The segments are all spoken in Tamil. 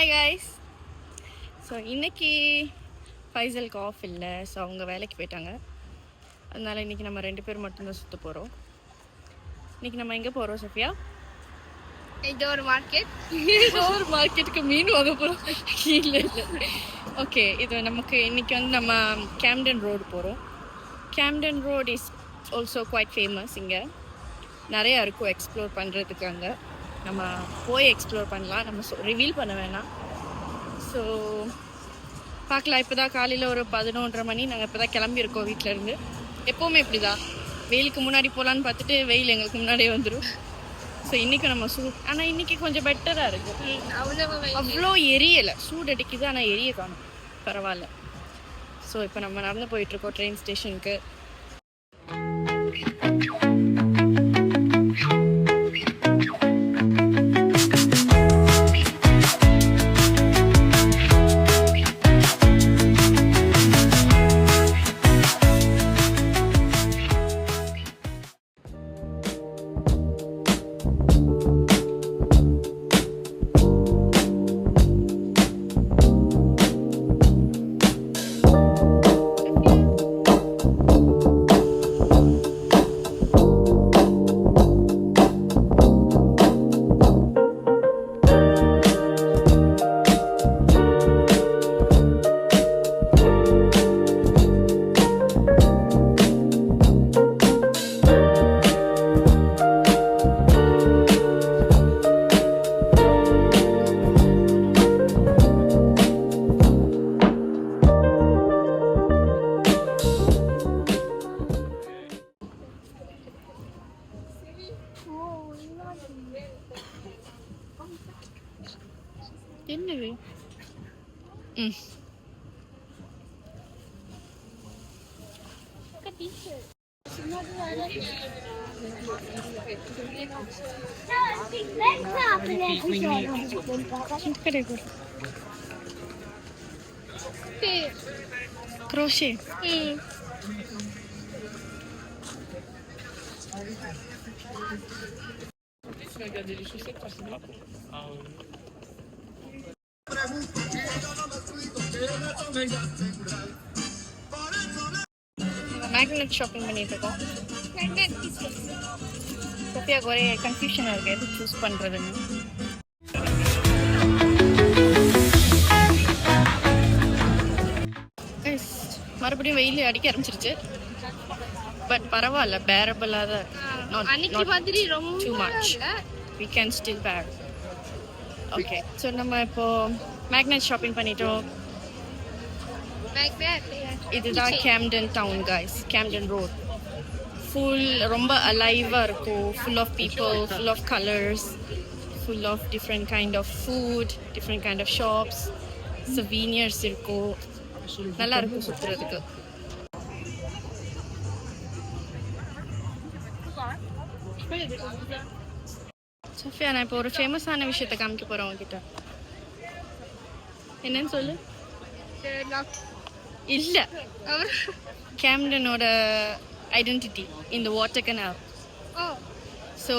Hi guys. ஸோ இன்றைக்கி ஃபைசலுக்கு ஆஃப் இல்லை. ஸோ அவங்க வேலைக்கு போயிட்டாங்க. அதனால் இன்றைக்கி நம்ம 2 பேர் மட்டும்தான் சுற்ற போகிறோம். இன்றைக்கி நம்ம எங்கே போகிறோம் சஃபியா? இது ஒரு மார்க்கெட்டுக்கு மீன் வாங்க போகிறோம். இல்லை ஓகே, இது நமக்கு இன்றைக்கி நம்ம கேம்டன் ரோடு போகிறோம். Camden road is also quite famous. இங்கே நிறையா இருக்கும் எக்ஸ்ப்ளோர் பண்ணுறதுக்கு. அங்கே நம்ம போய் எக்ஸ்ப்ளோர் பண்ணலாம், நம்ம ரிவீல் பண்ண வேணாம். ஸோ பார்க்கலாம். இப்போ தான் காலையில் ஒரு 11:30 மணி. நாங்கள் இப்போ தான் கிளம்பியிருக்கோம் வீட்டிலேருந்து. எப்போவுமே இப்படி தான், வெயிலுக்கு முன்னாடி போகலான்னு பார்த்துட்டு வெயில் எங்களுக்கு முன்னாடியே வந்துடும். ஸோ இன்றைக்கி நம்ம ஆனால் இன்றைக்கி கொஞ்சம் பெட்டராக இருக்குது. அவ்வளோ எரியலை, சூடு அடிக்குது ஆனால் எரிய காணும், பரவாயில்ல. ஸோ இப்போ நம்ம நடந்து போயிட்டுருக்கோம் ட்ரெயின் ஸ்டேஷனுக்கு. என்னது crochet. மேக்னெட் ஷாப்பிங் பண்ணிட்டு இருக்கோம். சோஃபியாவுக்கு ஒரே கன்ஃபியூஷனாக இருக்குது எது சூஸ் பண்ணுறதுன்னு. மறுபடியும் வெயில் அடிக்க ஆரம்பிச்சிருச்சு. பட் பரவாயில்ல, பேரபிளாக தான். Too much. We can still bear. Okay. So நம்ம இப்போது மேக்னெட் ஷாப்பிங் பண்ணிட்டோம். இதுதான் Camden town guys, Camden road. Full ரொம்ப அலைவாக இருக்கும். Full of people, full of colours, full of different kind of food, different kind of shops, souvenirs இருக்கும். நல்லா இருக்கும் சுற்றுறதுக்கு. சோஃபியா, நான் இப்போ ஒரு ஃபேமஸான விஷயத்தை காமிக்க போகிறேன் உங்ககிட்ட. என்னன்னு சொல்லு. இல்லை, கேம்டனோட ஐடென்டிட்டி இந்த water canal. So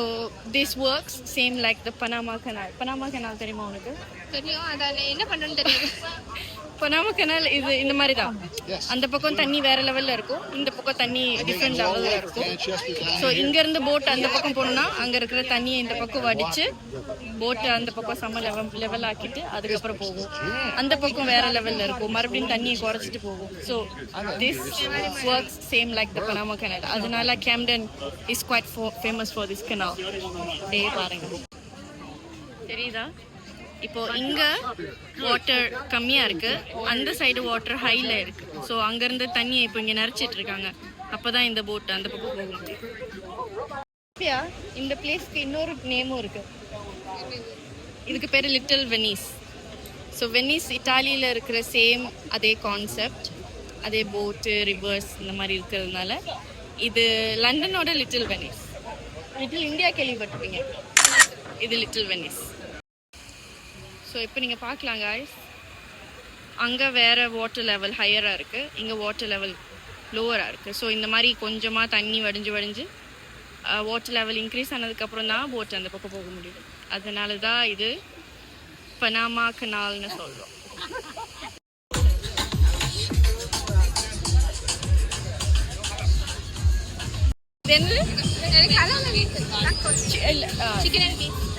this works same like the Panama canal. Panama canal தெரியுமா உனக்கு? தெரியும். அதில் என்ன பண்ணுன்னு தெரியாது. பனாமா கனால் இது இந்த மாதிரி தான். அந்த பக்கம் தண்ணி வேற லெவலில் இருக்கும், இந்த பக்கம் தண்ணி டிஃப்ரெண்ட் லெவலில் இருக்கும். ஸோ இங்கேருந்து போட் அந்த பக்கம் போகணுன்னா அங்கே இருக்கிற தண்ணியை இந்த பக்கம் வடித்து போட்டு அந்த பக்கம் செம்ம லெவல் ஆக்கிட்டு அதுக்கப்புறம் போகும். அந்த பக்கம் வேற லெவலில் இருக்கும், மறுபடியும் தண்ணியை குறைச்சிட்டு போகும். So this works same like the Panama canal. அதனால Camden is quite famous for this canal. டே பாருங்க, தெரியுதா? இப்போ இங்கே வாட்டர் கம்மியாக இருக்குது, அந்த சைடு வாட்டர் ஹையில் இருக்குது. ஸோ அங்கேருந்து தண்ணியை இப்போ இங்கே நிறச்சிட்டு இருக்காங்க. அப்போ தான் இந்த போட் அந்த பக்கம் போக முடியும். இந்த பிளேஸ்க்கு இன்னொரு நேமும் இருக்குது. இதுக்கு பேர் லிட்டில் வெனிஸ். ஸோ வெனிஸ் இட்டாலியில் இருக்கிற சேம் அதே கான்செப்ட், அதே போட்டு ரிவர்ஸ் இந்த மாதிரி இருக்கிறதுனால இது லண்டனோட லிட்டில் வெனிஸ். லிட்டில் இந்தியா கேள்விப்பட்டிருப்பீங்க, இது லிட்டில் வெனிஸ். ஸோ இப்போ நீங்கள் பார்க்கலாம் guys, அங்கே வேறு வாட்டர் லெவல் ஹையராக இருக்குது, இங்கே வாட்டர் லெவல் லோவராக இருக்குது. ஸோ இந்த மாதிரி கொஞ்சமாக தண்ணி வடிஞ்சு வாட்டர் லெவல் இன்க்ரீஸ் ஆனதுக்கப்புறம் தான் போட் அந்த பக்கம் போக முடியும். அதனால தான் இது பனாமா கனால்னு சொல்றோம்.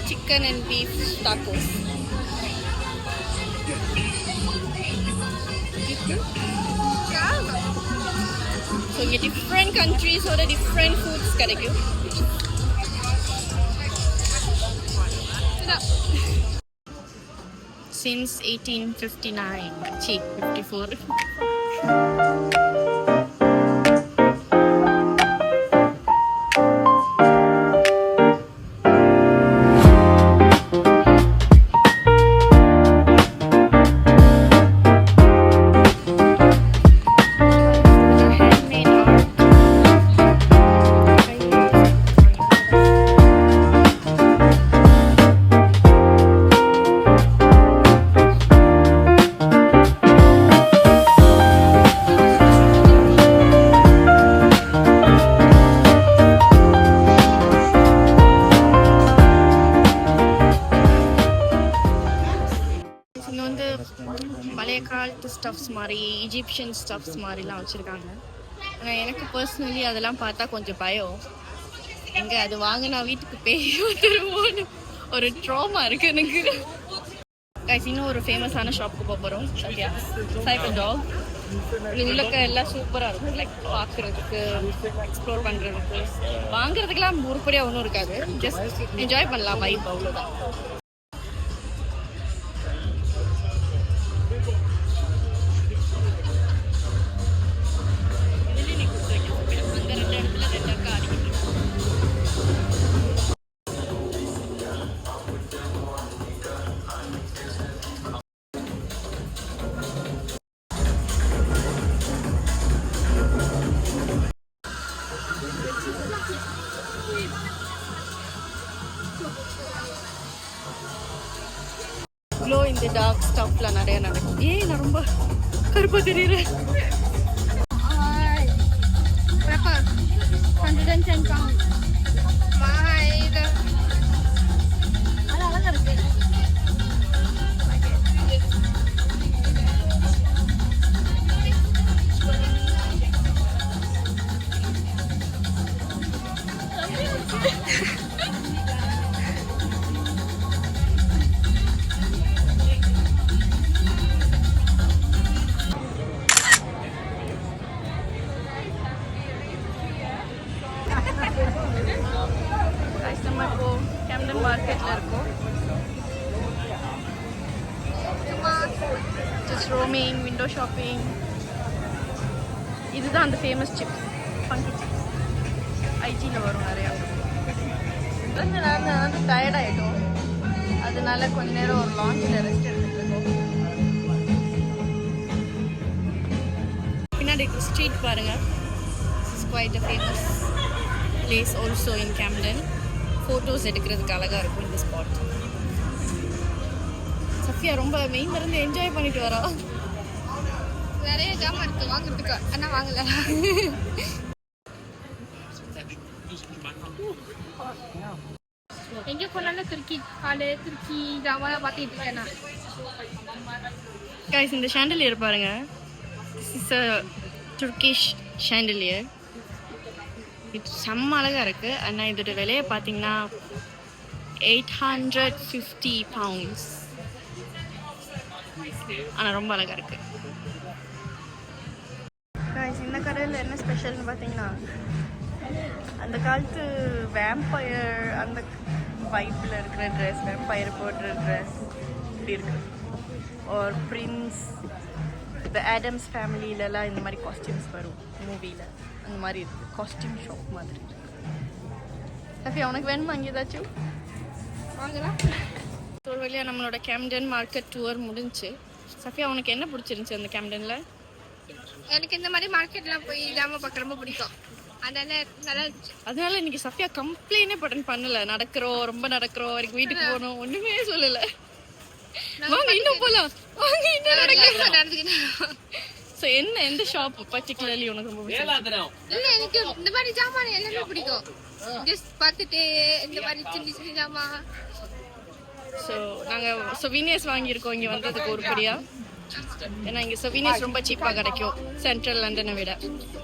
Chicken and beef tacos. So இங்க different countries ஓட different foods கிடைக்கும். Since 1859, 54. பழைய காலத்து ஸ்டஃப்ஸ் மாதிரி இஜிப்சியன் ஸ்டஃப்ஸ் மாதிரிலாம் வச்சுருக்காங்க. ஆனால் எனக்கு பர்சனலி அதெல்லாம் பார்த்தா கொஞ்சம் பயம். எங்கே அது வாங்கினா வீட்டுக்கு பேய் வந்துருமோன்னு ஒரு ட்ராமா இருக்குது எனக்கு. கைஸ், இன்னும் ஒரு ஃபேமஸான ஷாப்புக்கு போக போகிறோம். சத்யா சைக்கிள் டாக். இது உள்ளக்க எல்லாம் சூப்பராக இருக்கும். லைக் பார்க்குறதுக்கு, எக்ஸ்ப்ளோர் பண்ணுறதுக்கு, வாங்குறதுக்கெல்லாம் உருப்படியாக ஒன்றும் இருக்காது. ஜஸ்ட் என்ஜாய் பண்ணலாம் வைப், அவ்வளோதான். க்ளோ இந்த டார்க் ஸ்டஃப்லாம் நிறைய நடக்கும். நான் ரொம்ப கருப்பா தெரியுறேன். 110 pounds. அழகா இருக்கு. கேம்டன் மார்க்கெட்ல இருக்கோம். Just roaming, window shopping. இதுதான் அந்த ஃபேமஸ் சிப்ஸ், ஃபங்கி சிப்ஸ். ஐஜியில் வரும் நிறையா. வந்து நாங்கள் வந்து டயர்ட் ஆகிட்டோம். அதனால கொஞ்ச நேரம் ஒரு லாஞ்சில் ரெஸ்ட் எடுத்துட்டு இருக்கோம். பின்னாடி ஸ்ட்ரீட் பாருங்கள். It's quite a famous place also in Camden. Photos எடுக்கிறதுக்கு அழகாக இருக்கும் இந்த ஸ்பாட். சஃபியா ரொம்ப மெயின் மருந்து என்ஜாய் பண்ணிட்டு வரா. நிறைய ஜாமான் இருக்கு வாங்குறதுக்கு, ஆனால் வாங்கல. எங்கே போனாலும் துருக்கி காடு, துருக்கி ஜாமான் பார்த்துட்டு இருக்கேன் நான். கைஸ், இந்த ஷாண்டலியர் பாருங்க. It's a Turkish chandelier. இது செம்ம அழகாக இருக்குது. ஆனால் இதோட விலையை பார்த்தீங்கன்னா 850 pounds. ஆனால் ரொம்ப அழகாக இருக்குது. இந்த கடையில் என்ன ஸ்பெஷல்னு பார்த்தீங்கன்னா, அந்த காலத்து வேம்பயர் அந்த வைப்பில் இருக்கிற ட்ரெஸ், வேம்பயர் போடுற ட்ரெஸ் இப்படி இருக்குது. ஒரு பிரின்ஸ், இந்த ஆடம்ஸ் ஃபேமிலியிலலாம் இந்த மாதிரி காஸ்டியூம்ஸ் வரும் மூவியில். அந்த மாதிரி இருக்குது. காஸ்டியூம் ஷாப் மாதிரி இருக்குது. சஃபியா, உனக்கு வேணுமா அங்கே ஏதாச்சும் வாங்கலாம்? ஒரு வழியாக நம்மளோட கேம்டன் மார்க்கெட் டூர் முடிஞ்சு. சஃபியா, உனக்கு என்ன பிடிச்சிருந்துச்சு அந்த கேம்டனில்? எனக்கு இந்த மாதிரி மார்க்கெட்லாம் போய் ஜாமான் பார்க்க ரொம்ப பிடிக்கும். அதனால இன்னைக்கு சஃபியா கம்ப்ளைனே பண்ணல. நடக்கிறோம், ரொம்ப நடக்கிறோம், எனக்கு வீட்டுக்கு போகணும், ஒன்றுமே சொல்லலை. வாங்க இன்னும் போகலாம், வாங்க இன்னும் நடக்கிறோம். ஸோ என்ன எந்த ஷாப் பர்டிகுலர்லி உனக்கு ரொம்ப பிடிக்கும்? இல்லை, எனக்கு இந்த மாதிரி ஜாமான் எல்லாமே பிடிக்கும். ஜஸ்ட் பார்த்துட்டு இந்த மாதிரி சின்ன சின்ன ஜாமான் ஸோ நாங்கள் சொவீனியர்ஸ் வாங்கியிருக்கோம் இங்கே வந்ததுக்கு ஒரு படியா. ஏன்னா இங்கே சொவீனியர்ஸ் ரொம்ப சீப்பாக கிடைக்கும் சென்ட்ரல் லண்டனை விட.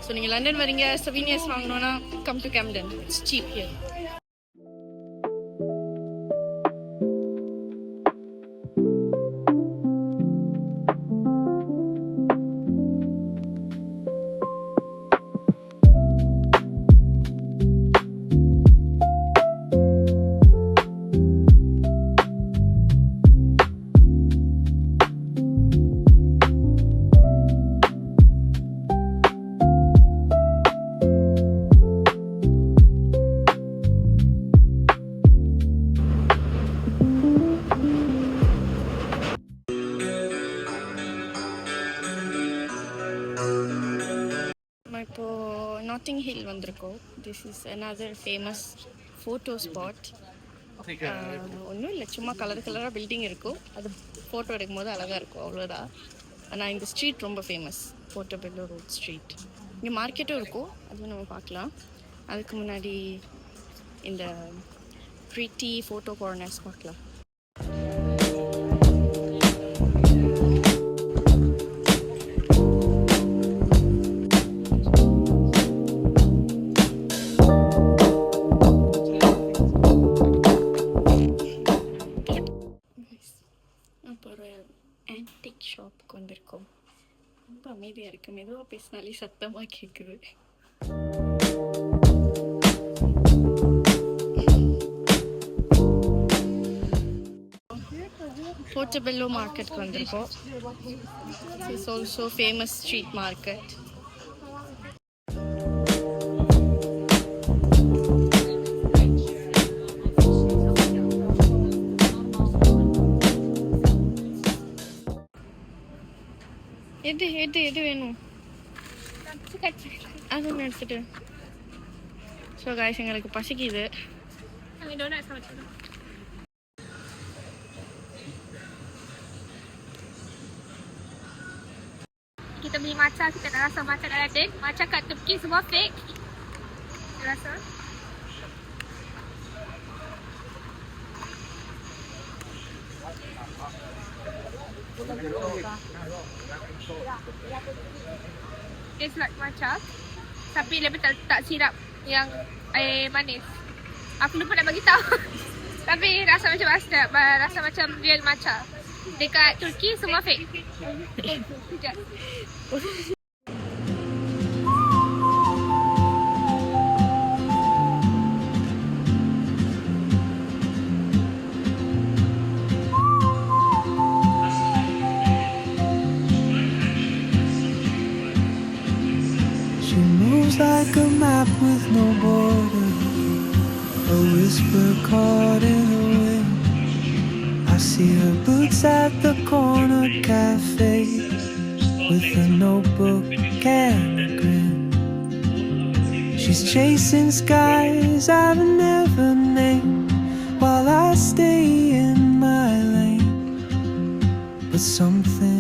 ஸோ நீங்கள் லண்டன் வரீங்க சொவீனியர்ஸ் வாங்கணுன்னா come to Camden, it's cheap here. இப்போ நாட்டிங் ஹில் வந்திருக்கோம். This is another famous photo spot. ஒன்றும் இல்லை, சும்மா கலராக பில்டிங் இருக்கும், அது ஃபோட்டோ எடுக்கும் போது அழகாக இருக்கும், அவ்வளோதான். ஆனால் இந்த ஸ்ட்ரீட் ரொம்ப ஃபேமஸ், போர்ட்டோபெல்லோ ரோட் ஸ்ட்ரீட். இங்கே மார்க்கெட்டும் இருக்கும், அதுவும் நம்ம பார்க்கலாம். அதுக்கு முன்னாடி இந்த ப்ரிட்டி ஃபோட்டோ கார்னர்ஸ் பார்க்கலாம். ஆன்டிக் ஷாப்புக்கு வந்திருக்கோம். ரொம்ப அமைதியாக இருக்குது, மெதுவாக பேசினாலே சத்தமாக கேட்குது. போர்ட்டோபெல்லோ மார்க்கெட்டுக்கு வந்திருக்கோம். It's also famous street market. எது வேணும் அது ஒன்று எடுத்துட்டு. ஸோ காய்ஸ், எங்களுக்கு பசிக்குது. Kita beli matcha, kita nak rasa matcha kat London. Matcha kat Turki semua fake. Kita rasa. It's like matcha, tapi lebih tak sirap yang air manis. Aku lupa nak bagi tahu. Tapi rasa macam rasa macam real matcha. Dekat Turki semua fake. Sekejap. She moves like a map with no border, a whisper caught in the wind. I see her boots at the corner cafe with a notebook and a grin. She's chasing skies I've never named while I stay in my lane. But something